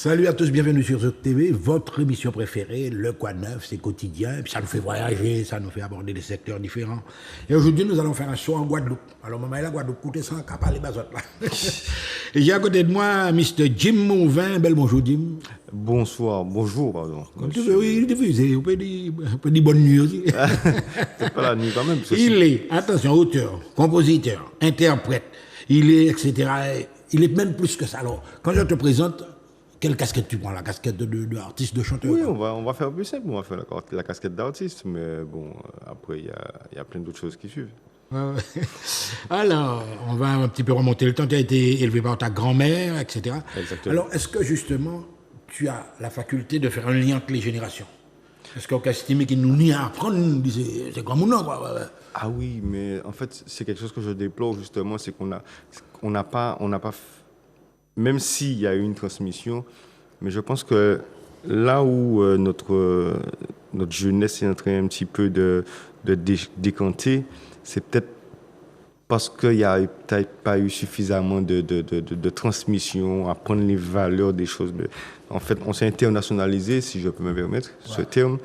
Salut à tous, bienvenue sur Zouk TV, votre émission préférée, le Quoi Neuf, c'est quotidien, et puis ça nous fait voyager, ça nous fait aborder des secteurs différents. Et aujourd'hui, nous allons faire un show en Guadeloupe. Alors, maman est la Guadeloupe, coûtez ça, qu'à parler basote là. Et j'ai à côté de moi Mr. Jim Mouvin, bel bonjour Jim. Bonsoir, bonjour, pardon. Comme tu veux, oui, on peut dire bonne nuit aussi. C'est pas la nuit quand même. Il est, attention, auteur, compositeur, interprète, il est, etc. Il est même plus que ça. Alors, quand je te présente, quelle casquette tu prends? La casquette de artiste, de chanteur? Oui, on va faire plus simple. On va faire la casquette d'artiste. Mais bon, après, il y a plein d'autres choses qui suivent. Alors, on va un petit peu remonter le temps. Tu as été élevé par ta grand-mère, etc. Exactement. Alors, est-ce que justement, tu as la faculté de faire un lien entre les générations? Est-ce qu'on peut estimer qu'il nous nie à apprendre? C'est comme nous, quoi. Ah oui, mais en fait, c'est quelque chose que je déplore justement, c'est qu'on n'a pas, même s'il y a eu une transmission, mais je pense que là où notre jeunesse est en train un petit peu de décanter, c'est peut-être parce qu'il n'y a peut-être pas eu suffisamment de transmission, à prendre les valeurs des choses. En fait, on s'est internationalisé, si je peux me permettre ce terme,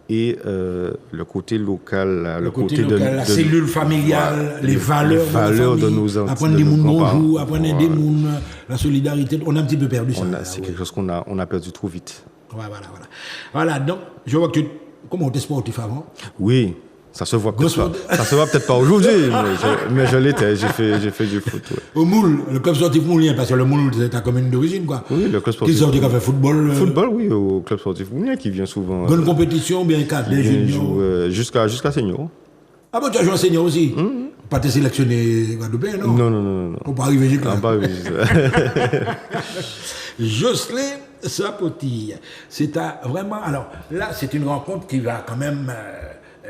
et le côté local, le côté de la cellule familiale, les valeurs de nos anciens. Apprendre des mots bonjour, apprendre des mots, la solidarité, on a un petit peu perdu ça. C'est quelque chose qu'on a perdu trop vite. Voilà, donc, je vois que comment tu es sportif avant? Oui. Ça se voit peut-être pas aujourd'hui, mais je l'étais, j'ai fait du foot. Ouais. Au Moule, le club sportif moulien, parce que le Moule, c'est ta commune d'origine, quoi. Oui, le club sportif. Qui sort, qui a fait football. Football, oui, au club sportif moulien, qui vient souvent. Bonne compétition, bien cadre, les juniors. Jusqu'à senior. Ah bon, tu as joué en senior aussi? Pas te sélectionné Guadeloupéen, non? Non. On peut arriver jusqu'à là. On peut arriver Jocelyn Sapotille, c'est vraiment. Alors là, c'est une rencontre qui va quand même.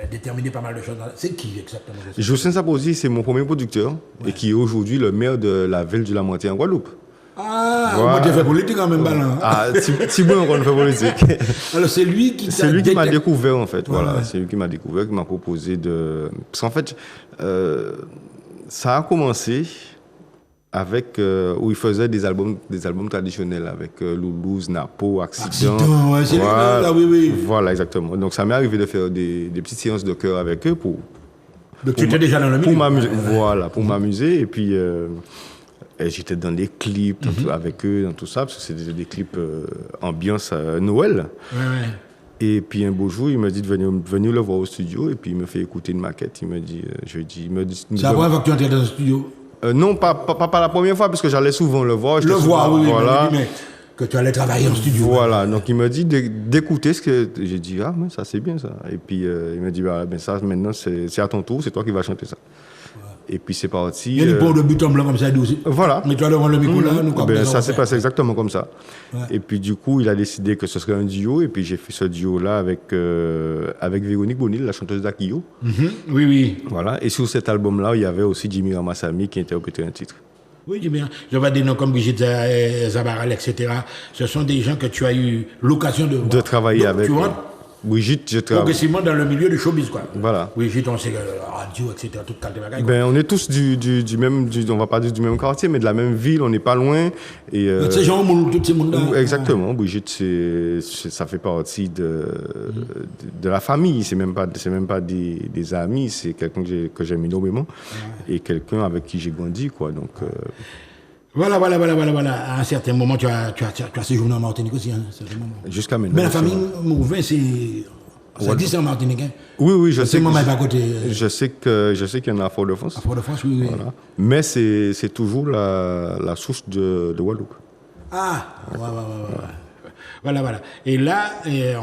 Déterminer pas mal de choses. C'est qui exactement? Jocelyn Sapotille, c'est mon premier producteur et qui est aujourd'hui le maire de la ville du Lamontier en Guadeloupe. Ah, voilà. Moi, tu fait politique en même ballant. Ah, Thibaut, on fait politique. Alors, c'est lui qui m'a découvert, en fait. Voilà. C'est lui qui m'a découvert, qui m'a proposé de. Parce qu'en fait, ça a commencé avec où il faisait des albums traditionnels avec Loulouse, Napo, Accident. Ouais, c'est là, oui. Voilà, exactement. Donc ça m'est arrivé de faire des petites séances de chœur avec eux Donc tu étais déjà dans le milieu. Pour m'amuser. Voilà, pour m'amuser. Et puis j'étais dans des clips avec eux, dans tout ça, parce que c'était des clips ambiance Noël. Ouais. Et puis un beau jour, il m'a dit de venir le voir au studio, et puis il me fait écouter une maquette. Il me dit, c'est la première fois que tu entres dans le studio? Non, pas la première fois, parce que j'allais souvent le voir. Oui, voilà. Mais que tu allais travailler en studio. Voilà, donc il m'a dit d'écouter ce que... J'ai dit, ah, mais ça c'est bien ça. Et puis il m'a dit, ça maintenant c'est à ton tour, c'est toi qui vas chanter ça. Ouais. Et puis c'est parti. Il y a des pots de but en blanc comme ça aussi. Voilà. Mais toi devant le micro là, ça s'est passé exactement comme ça. Ouais. Et puis du coup, il a décidé que ce serait un duo, et puis j'ai fait ce duo-là avec Véronique Bonil, la chanteuse d'Akio. Oui. Voilà, et sur cet album-là, il y avait aussi Jimmy Ramassami qui interprétait un titre. Oui, Jimmy. Je vois des noms comme Brigitte Zabaral, etc. Ce sont des gens que tu as eu l'occasion de voir. De travailler avec. Tu vois, Brigitte, je travaille. Progressivement dans le milieu du showbiz, quoi. Voilà. Brigitte, on sait radio, etc. Tout le ben, on est tous du même, on va pas dire du même quartier, mais de la même ville, on n'est pas loin. Et ces gens, tous ces mondes-là. Exactement. Brigitte, ça fait partie de la famille. C'est même pas des amis. C'est quelqu'un que j'aime énormément et quelqu'un avec qui j'ai grandi, quoi. Donc. Voilà. À un certain moment, tu as séjourné en Martinique aussi. Jusqu'à maintenant. Mais la famille Mouvin, ça dit c'est en Martinique. Hein? Oui, je sais. Pas à côté. Je sais qu'il y en a à Fort-de-France. À Fort-de-France, oui. Voilà. Mais c'est toujours la source de Guadeloupe. Ah, ouais. Voilà. Et là,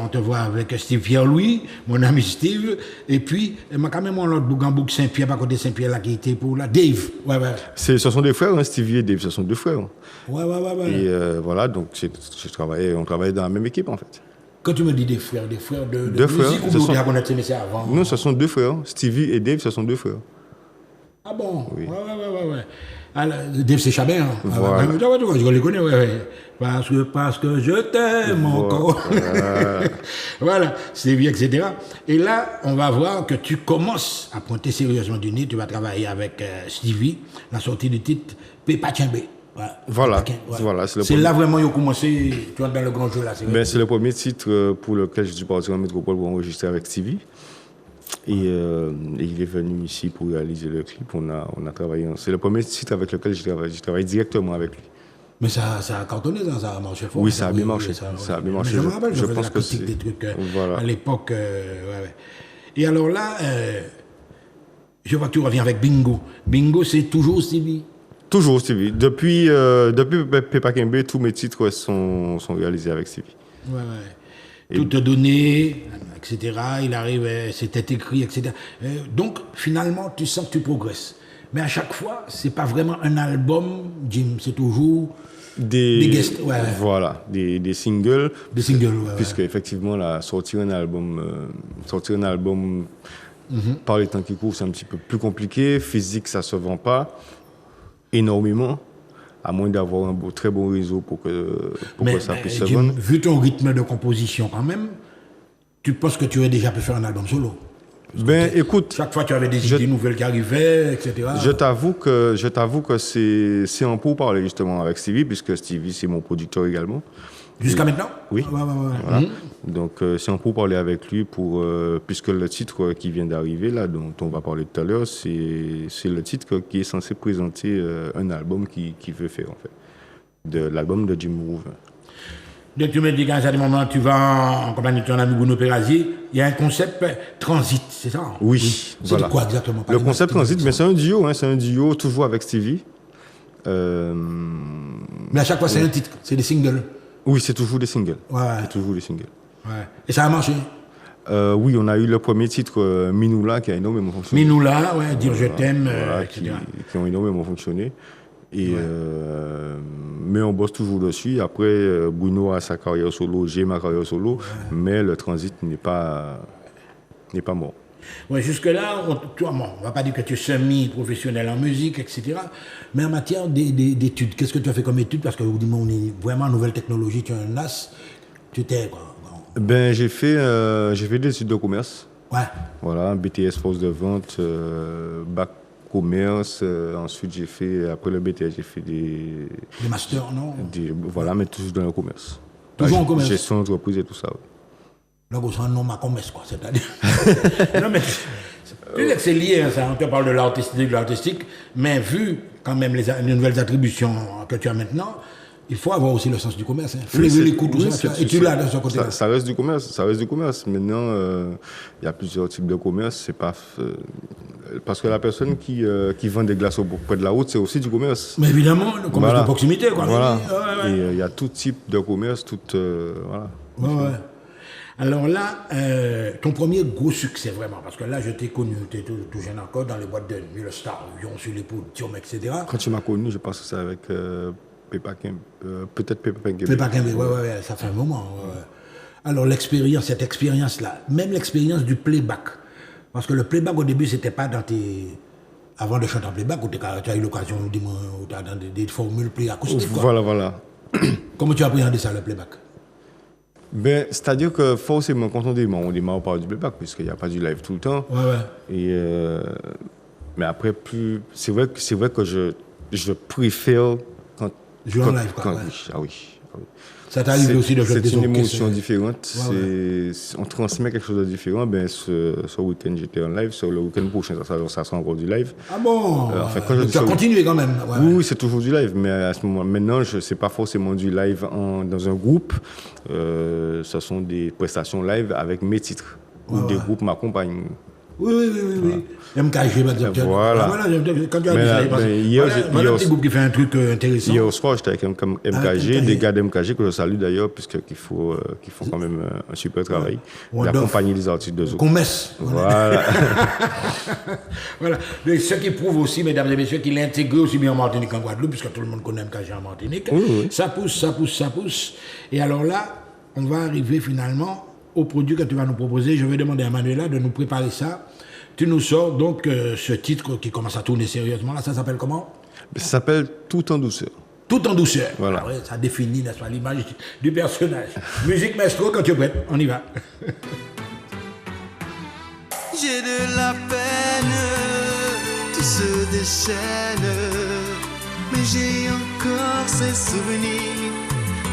on te voit avec Steve Pierre-Louis, mon ami Steve, et puis, quand même, l'autre Bougambouk Saint-Pierre, pas côté Saint-Pierre, là, qui était pour la Dave. Ouais. Ce sont des frères, hein, Stevie et Dave, ce sont deux frères. Ouais. Et voilà, donc on travaillait dans la même équipe, en fait. Quand tu me dis des frères de deux musique frères, ou d'autres, connaître mais c'est avant? Non, ce sont deux frères. Stevie et Dave, ce sont deux frères. Ah bon? Oui. Ouais. Alors, Dave, c'est Chabert. Hein? Voilà. Je les connais, ouais. Parce que je t'aime encore. Voilà, Stevie, etc. Et là, on va voir que tu commences à pointer sérieusement du nez. Tu vas travailler avec Stevie, la sortie du titre Pépa Tchembé. Ouais. Voilà, Pépaquin, ouais. voilà, c'est le C'est premier. là vraiment, ils ont commencé, tu vois, dans le grand jeu là. C'est vrai. Ben, c'est le premier titre pour lequel je suis parti en métropole pour enregistrer avec Stevie. Et il est venu ici pour réaliser le clip. On a travaillé. C'est le premier titre avec lequel j'ai travaillé directement avec lui. Mais ça a cartonné, ça a marché fort. Oui, ça a bien marché. Ça a bien marché. Mais je me rappelle, je Je faisais pense la que critique c'est- des trucs voilà. à l'époque. Ouais, ouais. Et alors là, je vois que tu reviens avec Bingo. Bingo, c'est toujours Stevie. Toujours Stevie. Depuis Pepa Kembe, tous mes titres sont réalisés avec Stevie. Ouais, ouais. Tout te donné, etc. Il arrive, c'était écrit, etc. Donc, finalement, tu sens que tu progresses. Mais à chaque fois, c'est pas vraiment un album, Jim, c'est toujours des guests, ouais. Voilà, des singles. des singles. Ouais, Puisque effectivement, là, sortir un album par les temps qui courent, c'est un petit peu plus compliqué. Physique, ça se vend pas énormément, à moins d'avoir un très bon réseau pour que ça puisse se Jim, vendre. vu ton rythme de composition quand même, tu penses que tu aurais déjà pu faire un album solo. Ben, écoute, Chaque fois, tu avais des idées nouvelles qui arrivaient, etc. je t'avoue que c'est en pourparlers justement avec Stevie, puisque Stevie, c'est mon producteur également. Jusqu'à maintenant. Oui. Ouais, ouais, ouais. Voilà. Donc, c'est en pourparlers avec lui puisque le titre qui vient d'arriver, là, dont on va parler tout à l'heure, c'est le titre qui est censé présenter un album qu'il veut faire, en fait. De l'album de Jim Groove. Donc tu me dis qu'à un certain moment, tu vas en compagnie de ton ami Bruno Perazzi, il y a un concept transit, c'est ça? Oui, C'est voilà. de quoi exactement? Le concept transit, mais c'est un duo, hein, c'est un duo toujours avec Stevie. Mais à chaque fois, c'est un titre, c'est des singles. Oui, c'est toujours des singles. Ouais. C'est toujours des singles. Ouais. Et ça a marché. Oui, on a eu le premier titre, Minoula, qui a énormément fonctionné. Minoula, ouais, dire je t'aime, Voilà, etc. qui ont énormément fonctionné. Et, mais on bosse toujours dessus. Après, Bruno a sa carrière solo, j'ai ma carrière solo, mais le transit n'est pas mort. Ouais, jusque-là, toi, bon, on ne va pas dire que tu es semi-professionnel en musique, etc. Mais en matière d'études, qu'est-ce que tu as fait comme études? Parce que vous dites, on est vraiment en nouvelle technologie, tu es un as, tu t'es quoi? Ben, j'ai fait des études de commerce. Ouais. Voilà, BTS force de vente, bac commerce. Ensuite, après le BTS, j'ai fait Les masters, non? voilà, mais toujours dans le commerce. Toujours en commerce? Gestion d'entreprise et tout ça. Ouais. Là, c'est un nom à commerce, quoi, c'est-à-dire. Non, mais tu sais que c'est lié, hein, ça. On te parle de l'artistique, mais vu quand même les nouvelles attributions que tu as maintenant, il faut avoir aussi le sens du commerce. Hein. Fleurer les coups, tout ça. Et tu l'as de ce côté-là. Ça reste du commerce, ça reste du commerce. Maintenant, il y a plusieurs types de commerce. C'est pas parce que la personne qui vend des glaces près de la route, c'est aussi du commerce. Mais évidemment, le commerce de proximité, quoi. Voilà. Ouais. Et il y a tout type de commerce, voilà. Ouais. Alors là, ton premier gros succès vraiment, parce que là je t'ai connu, tu es tout jeune encore dans les boîtes de nuit, le Star, Lyon sur les podiums, etc. Quand tu m'as connu, je pense que c'est avec Pepa Kembe, peut-être Pepa Kembe. Pepa Kembe, ouais, ça fait un moment. Ouais. Alors cette expérience-là, même l'expérience du playback, parce que le playback au début c'était pas dans tes... Avant de chanter en playback, où tu as eu l'occasion de dire, tu as dans des formules plus acoustiques. Quoi. Voilà. Comment tu as appréhendé ça, le playback? Ben, c'est-à-dire que forcément, quand on démarre par du playback, puisqu'il n'y a pas du live tout le temps. Ouais. Et, mais après, c'est vrai que je préfère quand... Jouer en live, quoi. Oui. Ça t'arrive aussi de jouer des C'est une orchestres. émotion différente. On transmet quelque chose de différent. Ben, ce week-end, j'étais en live. Sur le week-end prochain, ça sera encore du live. Ah bon Tu as continué quand même. Oui, c'est toujours du live. Mais à ce moment, maintenant, ce n'est pas forcément du live dans un groupe. Ce sont des prestations live avec mes titres. Où des groupes m'accompagnent. Oui. MKG, par exemple. Voilà. Quand tu as dit ça, il y a un petit groupe qui fait un truc intéressant. Hier au soir, j'étais avec MKG, des gars d'MKG que je salue d'ailleurs, puisqu'ils font quand même un super travail. D'accompagner les artistes de Zouk. Qu'on messe. Voilà. Voilà. Mais ce qui prouve aussi, mesdames et messieurs, qu'il est intégré aussi bien en Martinique qu'en Guadeloupe, puisque tout le monde connaît MKG en Martinique. Oui. Ça pousse. Et alors là, on va arriver finalement au produit que tu vas nous proposer. Je vais demander à Manuela de nous préparer ça. Tu nous sors donc ce titre qui commence à tourner sérieusement. Là, ça s'appelle comment? Ça s'appelle Tout en douceur. Tout en douceur. Voilà. Ah ouais, ça définit, n'est-ce pas, l'image du personnage. Musique maestro, quand tu es prête, on y va. J'ai de la peine, tout se déchaîne, mais j'ai encore encore ces souvenirs,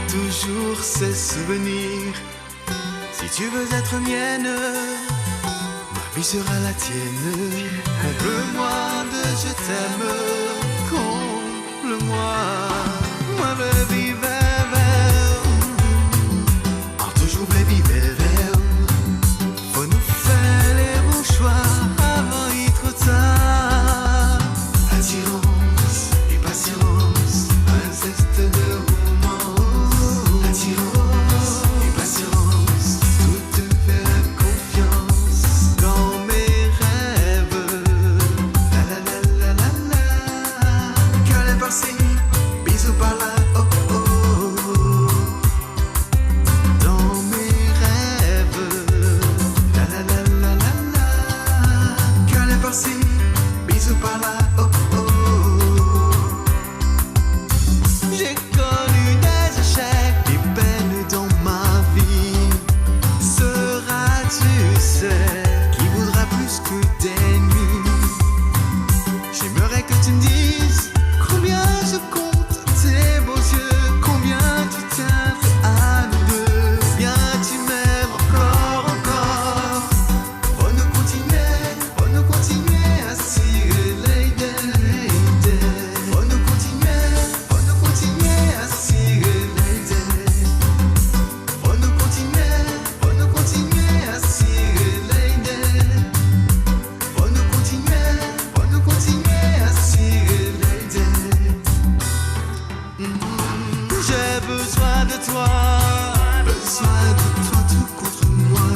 toujours ces souvenirs. Si tu veux être mienne, ma vie sera la tienne. Comble-moi de je t'aime, comble-moi, moi baby baby. En toujours baby baby. Faut nous faire les bons choix avant il trop tard. Attirance et patience, un zeste de romance. Attirance et patience, tout te fait la confiance. Dans mes rêves, la la la la la la. Cœur est passé, bisous par là, oh oh oh. Dans mes rêves, la la la la la la. Cœur est passé, bisous par là, oh oh. J'ai connu des échecs, des peines dans ma vie. Seras-tu celle qui voudra plus que des nuits? J'aimerais que tu me dises combien je compte tes beaux yeux, combien tu t'aimes à nous deux, bien tu m'aimes encore, encore. Faut nous continuer à cirer les dés. Faut nous continuer à cirer les dés. Faut nous continuer à cirer les dés. Faut nous continuer à cirer les dés. J'ai besoin de toi tout contre moi.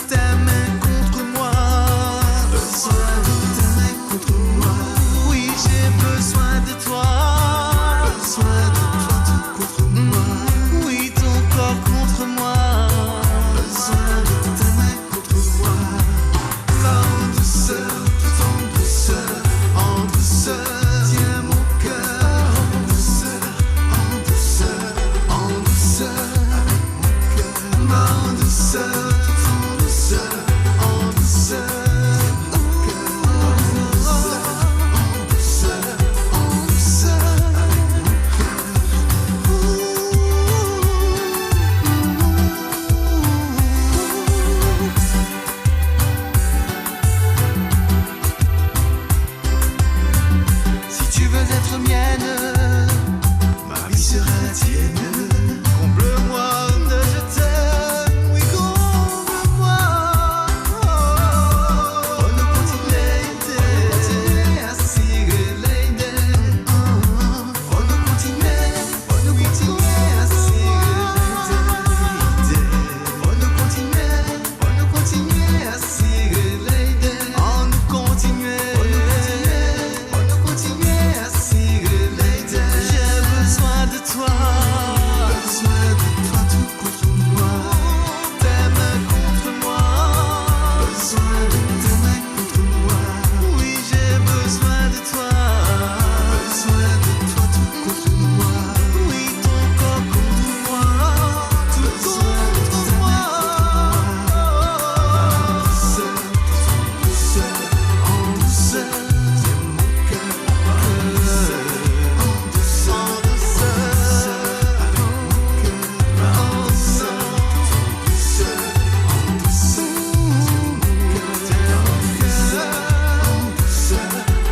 Tes mains contre moi, besoin de tes mains contre moi. Oui, j'ai besoin de toi tout contre moi. Oui, ton corps contre moi, besoin de tes mains contre moi. Va en douceur, tout en douceur, tiens mon cœur en douceur, avec mon cœur. Va en douceur, tout en douceur, tiens mon cœur en douceur, avec mon Si tu veux être mienne, ma vie sera la tienne. Comble-moi de je t'aime, oui comble-moi. Faut nous continuer à cirer les dés. Faut nous continuer à cirer les dés. Faut nous continuer à cirer les dés. On nous continuer à cirer les dés. J'ai besoin de toi tout contre moi. Tes mains contre moi, besoin de tes mains contre moi. Oui, j'ai besoin de toi tout contre moi. Oui, ton corps contre moi, tout contre moi. En douceur, tiens mon cœur, en douceur, avec mon cœur,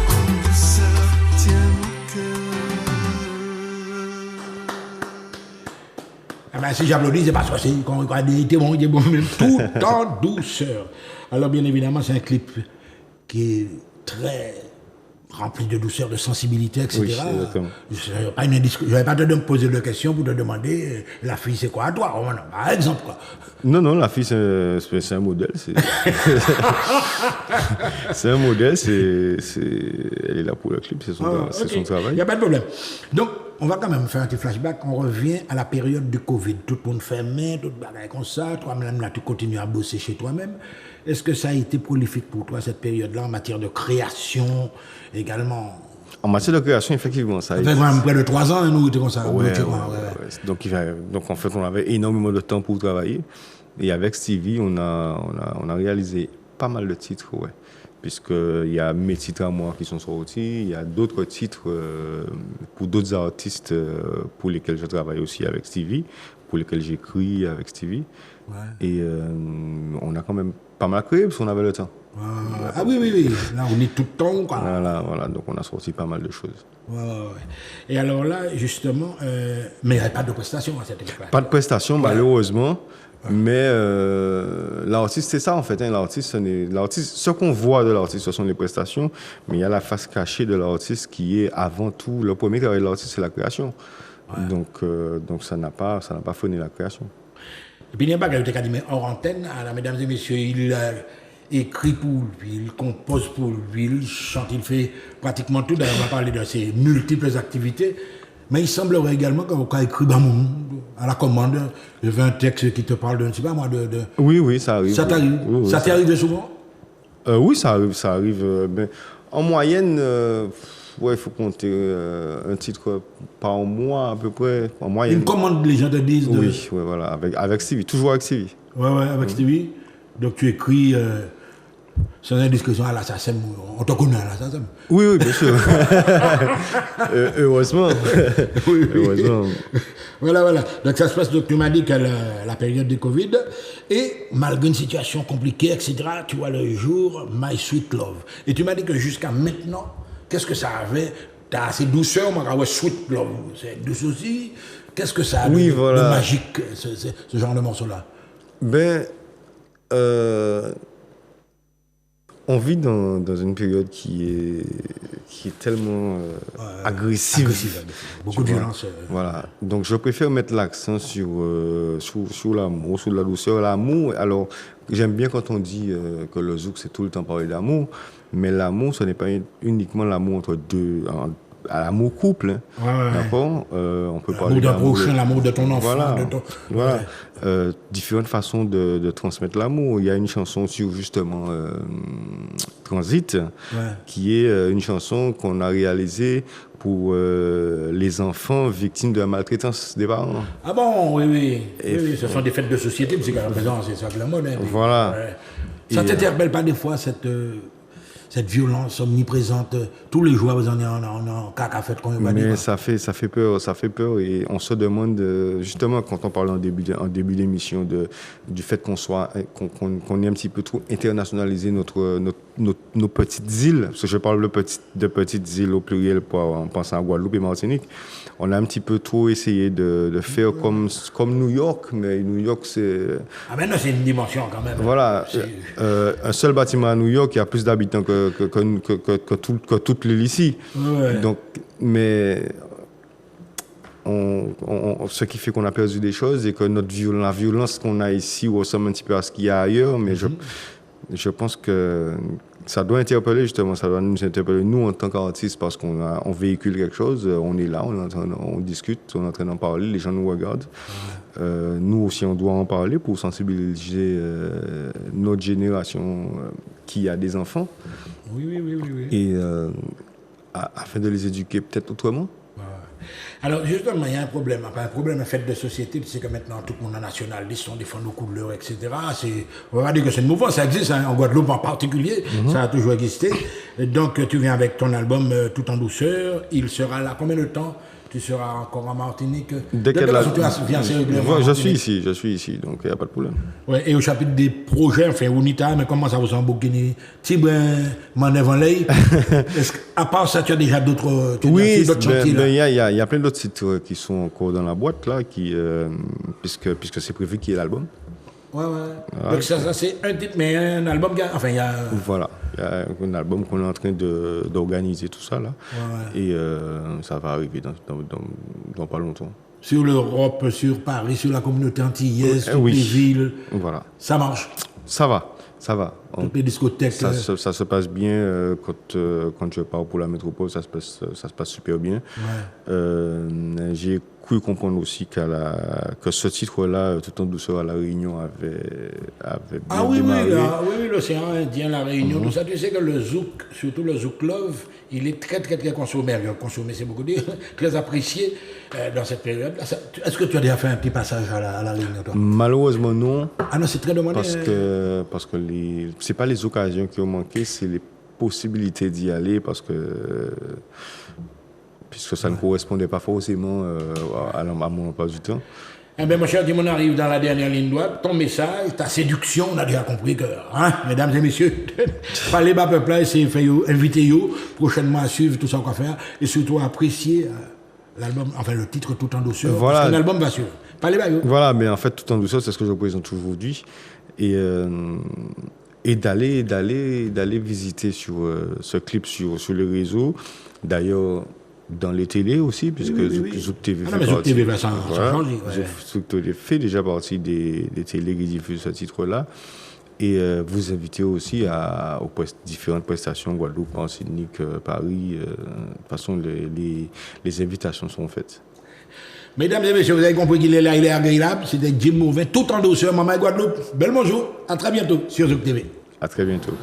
en douceur, tiens mon cœur. Eh ben, si j'applaudis, c'est parce que c'est qu'on était bon, même tout en douceur. Alors, bien évidemment, c'est un clip qui est très rempli de douceur, de sensibilité, etc. Oui, exactement. Je n'avais pas de me poser de questions pour te demander la fille, c'est quoi à toi? Oh, non, par exemple, quoi. Non, la fille, c'est un modèle. C'est un modèle, elle est là pour le clip, c'est son Ok. travail. Il n'y a pas de problème. Donc, on va quand même faire un petit flashback. On revient à la période du Covid. Tout le monde fermé, tout le monde comme ça. Toi-même, là, tu continues à bosser chez toi-même. Est-ce que ça a été prolifique pour toi, cette période-là, en matière de création également? En matière de création, effectivement, ça a été. Ça fait quand même près de 3 ans, nous, comme ça. Ouais. Ouais. Donc, en fait, on avait énormément de temps pour travailler. Et avec Stevie, on a réalisé pas mal de titres, ouais. Puisqu'il y a mes titres à moi qui sont sortis, il y a d'autres titres pour d'autres artistes pour lesquels je travaille aussi avec Stevie, pour lesquels j'écris avec Stevie. Ouais. Et on a quand même pas mal créé parce qu'on avait le temps. Ah oui, oui, oui. Là, on est tout le temps, quoi. Voilà. Donc on a sorti pas mal de choses. Ouais. Et alors là, justement, mais il n'y avait pas de prestations à cette époque-là. Pas de prestations, malheureusement. Mais l'artiste, c'est ça en fait. Hein. L'artiste, ce qu'on voit de l'artiste, ce sont les prestations. Mais il y a la face cachée de l'artiste qui est avant tout. Le premier travail de l'artiste, c'est la création. Ouais. Donc ça n'a pas freiné la création. Et puis il n'y a pas qu'à dit, mais hors antenne, alors, mesdames et messieurs, il écrit pour lui, il compose pour lui, il chante, il fait pratiquement tout. D'ailleurs, on va parler de ses multiples activités. Mais il semblerait également qu'on a écrit à la commande, je veux un texte qui te parle de, je ne sais pas moi, de... Oui, ça arrive. Ça t'arrive? Oui, ça t'arrive souvent? Oui, ça arrive. En moyenne, il faut compter un titre par mois à peu près. En moyenne. Une commande, les gens te disent de... Oui, voilà, avec Stevie, toujours avec Stevie. Ouais, avec Stevie. Donc tu écris... sans indiscrétion à l'assassin, on te connaît à l'assassin. Oui, bien sûr. Heureusement. Oui. Heureusement. Voilà. Donc ça se passe, donc tu m'as dit que la période de Covid, et malgré une situation compliquée, etc., tu vois le jour My Sweet Love. Et tu m'as dit que jusqu'à maintenant, qu'est-ce que ça avait? T'as assez douceur, moi, Sweet Love, c'est douce aussi. Qu'est-ce que ça a de magique, ce genre de morceau-là? On vit dans une période qui est tellement agressive. Beaucoup de violence. Voilà. Donc, je préfère mettre l'accent sur l'amour, sur la douceur. L'amour, alors, j'aime bien quand on dit que le zouk, c'est tout le temps parler d'amour, mais l'amour, ce n'est pas uniquement l'amour entre deux... à l'amour couple, hein. D'accord. On peut parler l'amour d'un prochain, l'amour de ton enfant. Voilà. Différentes façons de transmettre l'amour. Il y a une chanson sur justement Transit, qui est une chanson qu'on a réalisée pour les enfants victimes de la maltraitance des parents. Ah bon, oui. Ce sont des fêtes de société, parce qu'à présent, c'est ça que la mode. Hein, voilà. Ça ne t'interpelle pas des fois cette violence omniprésente, tous les jours, vous en avez en caca-fête, comme on va dire. Mais ça fait peur, et on se demande, justement, quand on parle en début d'émission, du fait qu'on ait un petit peu trop internationalisé nos petites îles, parce que je parle de petites îles au pluriel en pensant à Guadeloupe et Martinique. On a un petit peu trop essayé de faire comme New York, mais New York, c'est... Ah ben non, c'est une dimension quand même. Voilà, un seul bâtiment à New York, il y a plus d'habitants que toute l'île ici. Ouais. Donc, mais ce qui fait qu'on a perdu des choses et que la violence qu'on a ici ressemble un petit peu à ce qu'il y a ailleurs, mais je pense que ça doit interpeller, justement, ça doit nous interpeller, nous, en tant qu'artistes, parce qu'on véhicule quelque chose, on est là, on discute, on est en train d'en parler, les gens nous regardent. Nous aussi, on doit en parler pour sensibiliser notre génération qui a des enfants. Oui. Et afin de les éduquer peut-être autrement. Alors, justement, il y a un problème fait de société, c'est que maintenant, tout le monde est nationaliste, on défend nos couleurs, etc. On va pas dire que c'est nouveau, ça existe, hein, en Guadeloupe en particulier, ça a toujours existé. Et donc, tu viens avec ton album Tout en douceur, il sera là combien de temps? Tu seras encore en Martinique? Je suis ici, donc il n'y a pas de problème. Ouais, et au chapitre des projets, enfin, UNITA, mais comment ça vous en bouquiner? Tibrin, Manève en Lay. À part ça, tu as déjà d'autres chantiers là? Il y a plein d'autres titres qui sont encore dans la boîte, là, puisque c'est prévu qu'il y ait l'album. Ouais. Donc ça c'est un titre, mais un album, enfin il y a... Voilà, il y a un album qu'on est en train d'organiser tout ça là, et ça va arriver dans pas longtemps. Sur l'Europe, sur Paris, sur la communauté antillaise, toutes les villes, voilà. Ça marche? Ça va. Toutes les discothèques. Ça se passe bien quand je pars pour la métropole, ça se passe super bien. Ouais. J'ai cru comprendre aussi que ce titre-là, Tout en douceur à La Réunion, avait bien démarré. Oui, l'océan Indien, La Réunion, tout ça. Tu sais que le zouk, surtout le zouk love, il est très, très, très consommé. Consommé, c'est beaucoup dire, très apprécié dans cette période. Est-ce que tu as déjà fait un petit passage à la Réunion, toi? Malheureusement, non. Ah non, c'est très demandé. Parce que c'est pas les occasions qui ont manqué, c'est les possibilités d'y aller puisque ça ne correspondait pas forcément à mon emploi du temps. Eh bien, mon cher Tim, on arrive dans la dernière ligne droite. Ton message, ta séduction, on a déjà compris que, mesdames et messieurs, parlez bas peuple là, essayez de faire inviter prochainement à suivre tout ça qu'on va faire et surtout à apprécier l'album, enfin le titre Tout en douceur. Voilà. Parce qu'un album va suivre. Parlez bas, yo. Voilà, mais en fait, Tout en douceur, c'est ce que je représente aujourd'hui. Et d'aller visiter sur ce clip sur les réseaux. D'ailleurs, dans les télés aussi, puisque Zouk TV fait Zouk TV va changer. Zouk TV fait déjà partie des télés qui diffusent ce titre-là. Et vous invitez aussi aux différentes prestations, Guadeloupe, Martinique, Paris. De toute façon, les invitations sont faites. Mesdames et messieurs, vous avez compris qu'il est là, il est agréable. C'était Jim Mauvin, Tout en douceur, Maman et Guadeloupe. Bel bonjour, à très bientôt sur Zouk TV. À très bientôt.